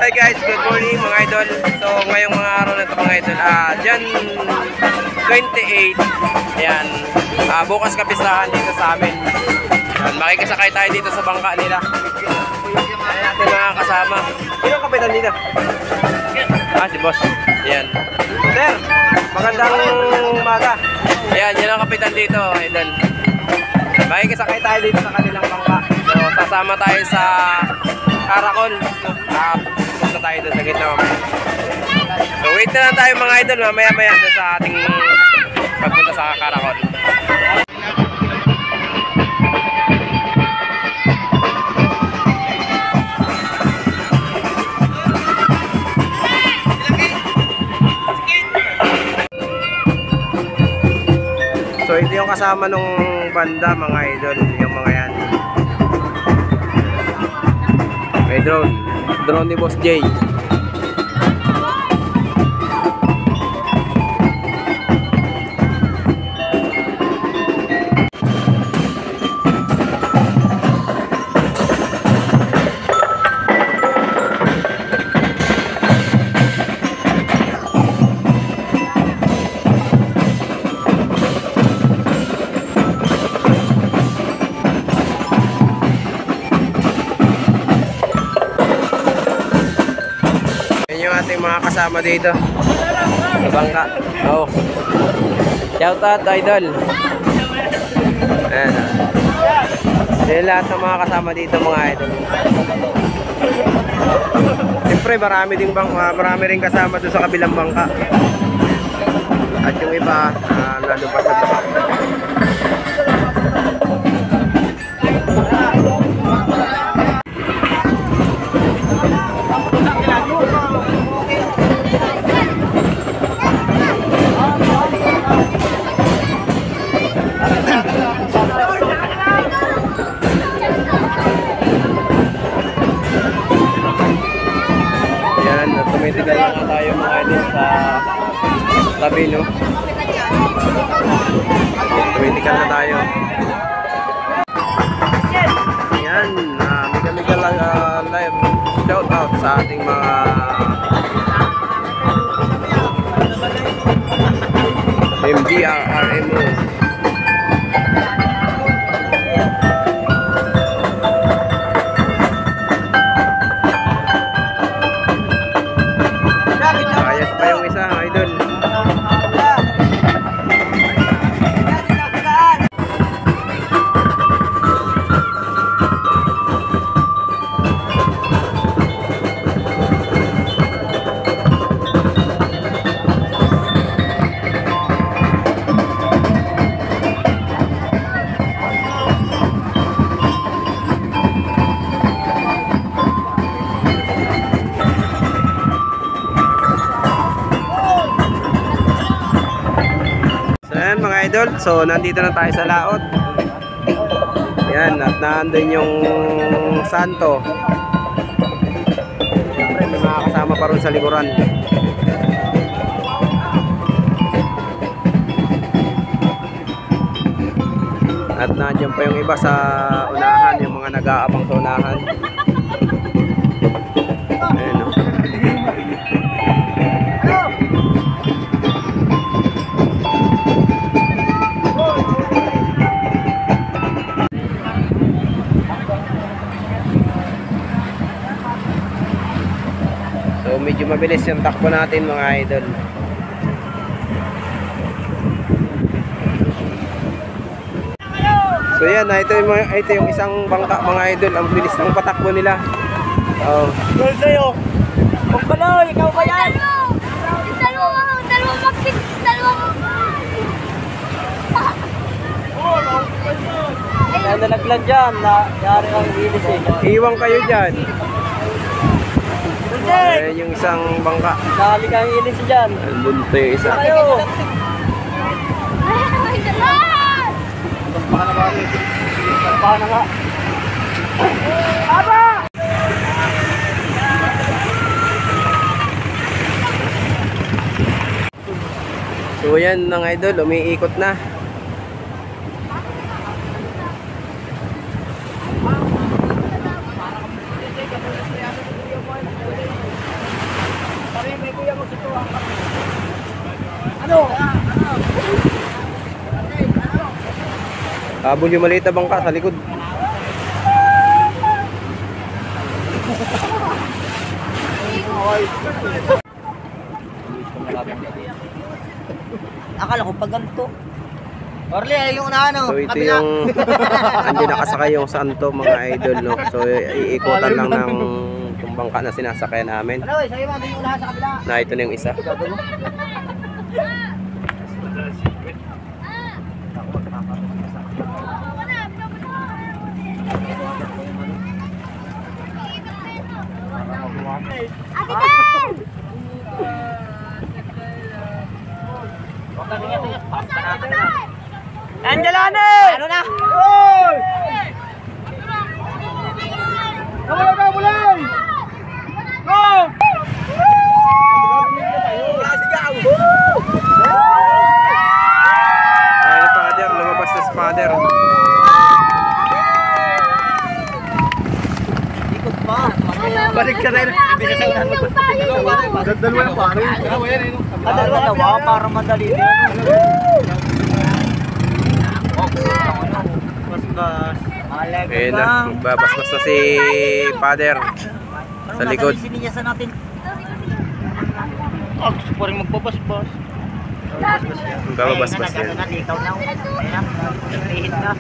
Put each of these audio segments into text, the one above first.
Hi guys, good morning mga idol. So ngayong mga araw na ito mga idol, Jan 28. Ayan, bukas kapistahan dito sa amin. Ayan, makikisakay tayo dito sa bangka nila. Ayan natin mga kasama. Sino ang kapitan dito? Si boss. Ayan. Sir, magandang umaga. Ayan, yun ang kapitan dito idol. Makikisakay tayo dito sa kanilang bangka. So sasama tayo sa Karakol. Punta tayo doon sa gitna mamaya. So wait na lang tayo mga idol, mamaya-maya doon sa ating pagpunta sa Karakol. So ito yung kasama nung banda mga idol, yung mga yan. May drone ni Boss J. Yung ating mga kasama dito sa bangka. Oh. Shout out idol. Ayan. Yan lahat ng mga kasama dito mga idol. Siyempre marami rin kasama doon sa kabilang bangka. At yung iba lalo pa sa bangka. Tumitigal lang tayo mga idol sa tabi, no? Tumitigal na tayo. Ayan, mega lang live shout out sa ating mga MDRRMO. Mga idol, so nandito na tayo sa laot. Yan, at nandun yung Santo. Siyempre may mga kasama pa rin sa likuran. At nandiyan pa yung iba sa unahan, yung mga nag-aabang sa unahan. Ayan, no? So medyo mabilis yung takbo natin mga idol. So yan, ito yung isang bangka mga idol. Ang bilis ng patakbo nila. Oh. Gol sa'yo. Pagpaloy, ikaw ba yan? Dalawang makit. Kaya nalaglag dyan, yari ang bilis eh. Iiwang kayo dyan. Ayan yung isang bangka. Dali kang ilis dyan. Andun pa yung isa. Kayo! Baka na ba? Baka na nga. Aba! So yan mga idol, umiikot na. Habol yung maliit na bangka sa likod. Akala ko pag ganito. Orly, ay yung ano. So ito yung andyan nakasakay yung santo mga idol, no. So iikutan lang ng yung bangka na sinasakyan namin. Ano, sa'yo mga yung lahat sa kabila. Na ito na yung isa. Angelane! Ano na? Oy! Kamulay ka, mulay! Go! Ay, father, lumabas na si father. Ikot pa. Balik ka rin. Bisa sa unahan mo. Dalawa yung pare. Dalawa daw, para madali. Ayun na, magbabasbas na si father sa likod. Sininyasan natin. Gusto pa rin magbabasbas. Magbabasbas yan. Ikaw na. Nahihit na.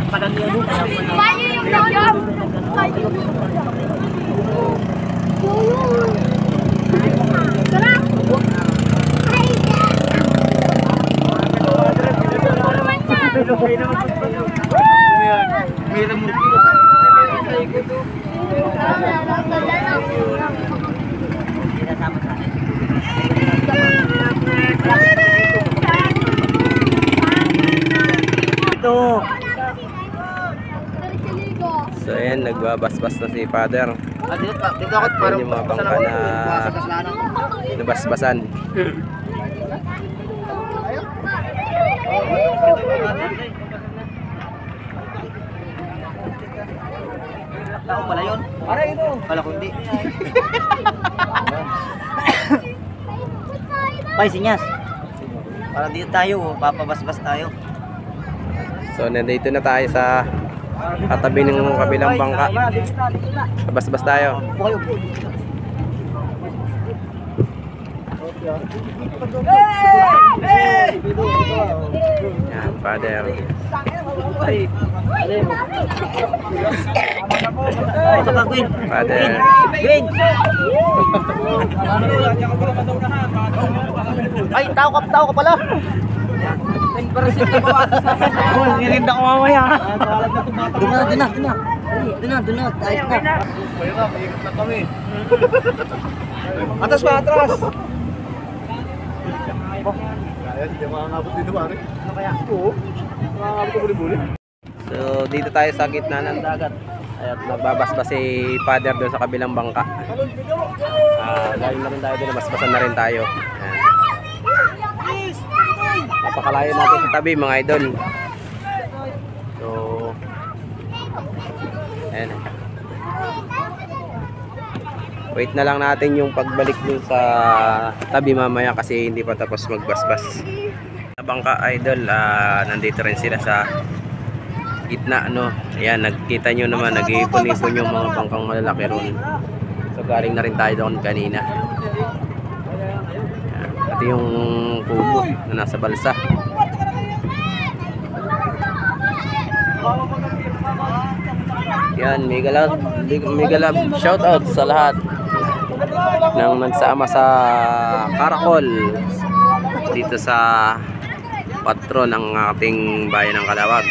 Paano yung job? Tara! Ito. So ayan, nagbabasbas na si father. Dito ako Ayan yung mga bangka na nabasbasan. Tao pala yun. Para ito. Kala ko hindi. Pay, sinyas. Para dito tayo, papabasbas tayo. So nandito na tayo sa katabi ng kabilang bangka. Basbas tayo. Yan, father. Ito ka, Gwen. Father. Gwen! Ay, tao ka pala. Nirinda ko mamaya. Doon na. Ayos na. Mahirap, ikot na kami. Atas pa, atras! Kaya, hindi makakabot dito pare. Ano kaya? Oo, makakabot ko buli-buli. So dito tayo sa gitna ng dagat. At nagbabasbas si father doon sa kabilang bangka. Dahil na rin tayo doon, basbasan na rin tayo. Ayan. Napakalayo natin sa tabi mga idol. So ayan. Wait na lang natin yung pagbalik dun sa tabi mamaya kasi hindi pa tapos magbasbas. Sa bangka idol, nandito rin sila sa gitna, no. Ayan, nagkita nyo naman, nag-iipon-ipon yung mga bangkang malalaki ron. So galing na rin tayo doon kanina. Ayan. Ito yung kubo na nasa balsa. Yan, mega love shout out sa lahat ng nagsama sa Karakol dito sa patron ng ating bayan ng Kalawag.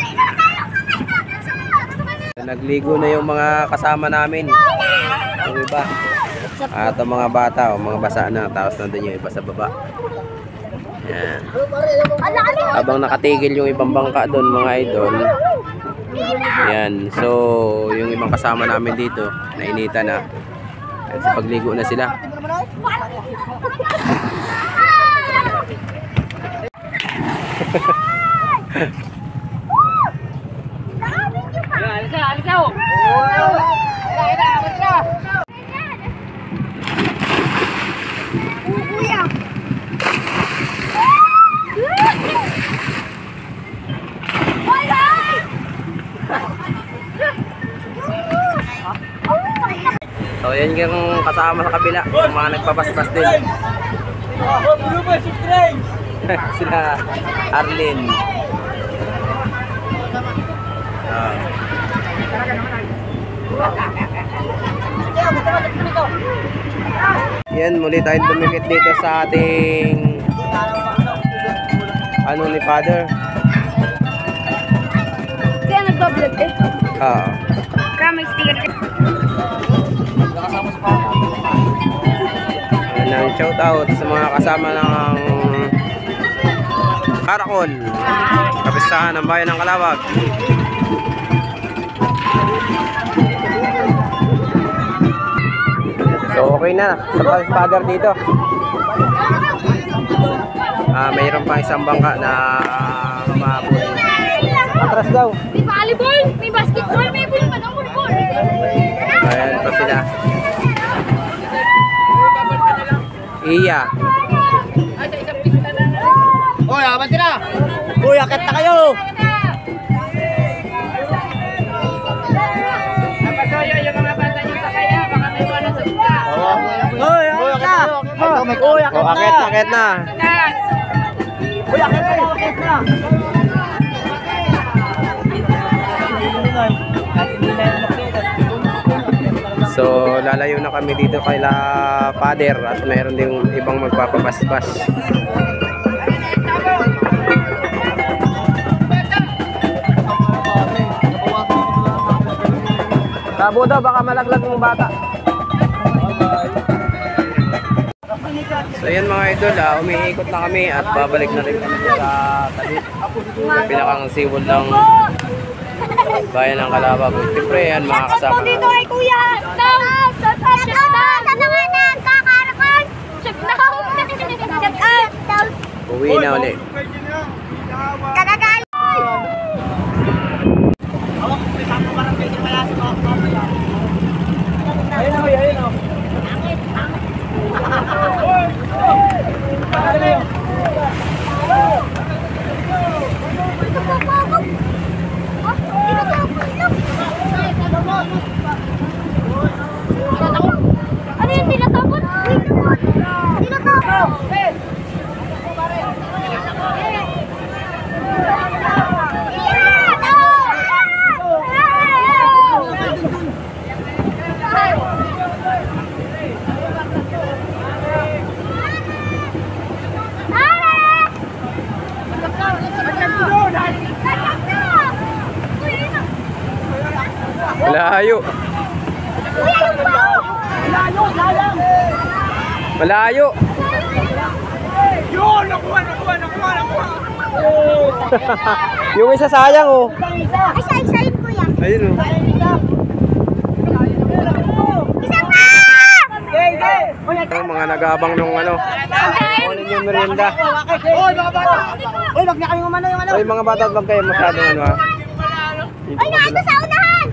Nagligo na yung mga kasama namin, yung iba at ang mga bata o mga basa na, tapos nandun yung iba sa baba. Yan. Habang nakatigil yung ibang bangka doon mga idol. Yan, so yung ibang kasama namin dito nainita na at sa pagligo na sila. So yan yung kasama sa kabila, yung mga nagpapaspas din. Sila Arlene. Yan, muli tayong dumikit dito sa ating ano ni Father. Kaya nagbablog eh. Kaya may sticker eh. Yan ang shoutout sa mga kasama ng Karakol, kapistahan ng bayan ng Calawag. So okay na sa Father dito. Mayroon pa isang bangka na humabol. Atras daw. May volleyball, may basketball, may football. Ayan pa sila. Iya. Hoy, aban ka na! Uy, akit na kayo! Uy, akit na! Uy, Akit na. Uy, akit na! Akit na! So lalayo na kami dito kay Father at mayroon ding ibang magpapabasbas. Tabo daw, baka malaglag ng bata. So yan mga idol, umiikot na kami at babalik na rin kami sa tabi. Pinakang siwol ng bayan ng Calawag. Siyempre yan mga kasama na. Dito ay kuya. Shut down. Sa nanganan, kakarakon. Shut down. Uwi na ulit. Kagagal. Ayun o, ayun o. Ano yung tinatapon? Tinatapon. Malayo. Malayo. Yun! Nakuha! Yung isa sayang oh. Ay, isa-isahin kuya. Ayun oh. Isa pa! Ang mga nag-aabang nung ano. Kunin yung merienda. Uy, mga bata! Uy, wag na kayong umano yung ano. Ay mga bata, wag kayo masyadong ano ha. Ay, naito sa unahan!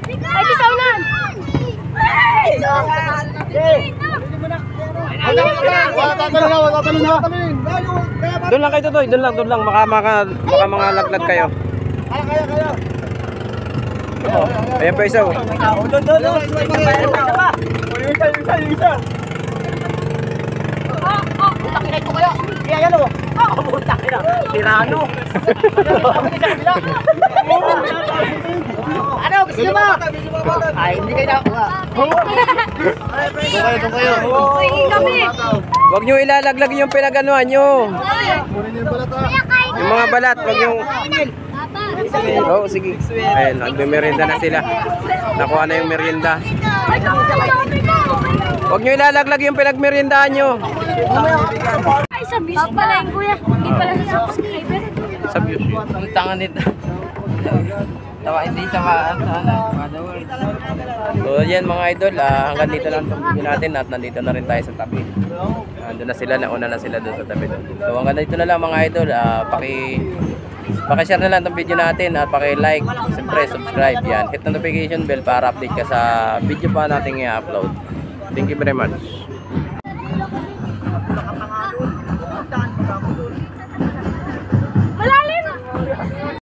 Ay, ito sa unahan! Wala talo na! Doon lang kayo Totoy, doon lang. Baka mga laglag kayo. Kaya! Oh, ayan pa isa oh. Doon. Yung isa. Takinay ko kayo! Kaya yan o. Putak ina. Tirano. Ano, gusto nyo ba? Ay, hindi kayo nakuha. Doon kayo! Uy, kami! Huwag nyo ilalaglag yung pinaganuhan nyo. Kunin niyo yung balat ha! Yung mga balat, huwag nyo. Oo, oh, sige. Ayun, nagme-merienda na sila. Nakuha na yung merienda. Huwag nyo ilalaglag yung pinagmeriendahan nyo. Ay, sa bis pala yung kuya. Hindi pala sa subscriber. Sa views yun. Ang tanga nito. Tawa hindi sa followers. So yan mga idol, hanggang dito lang itong video natin at nandito na rin tayo sa tabi. Nandun na sila, nauna na sila doon sa tabi doon. So hanggang dito na lang mga idol, paki-share na lang itong video natin at paki-like, siyempre subscribe yan. Hit notification bell para update ka sa video pa natin i-upload. Thank you very much.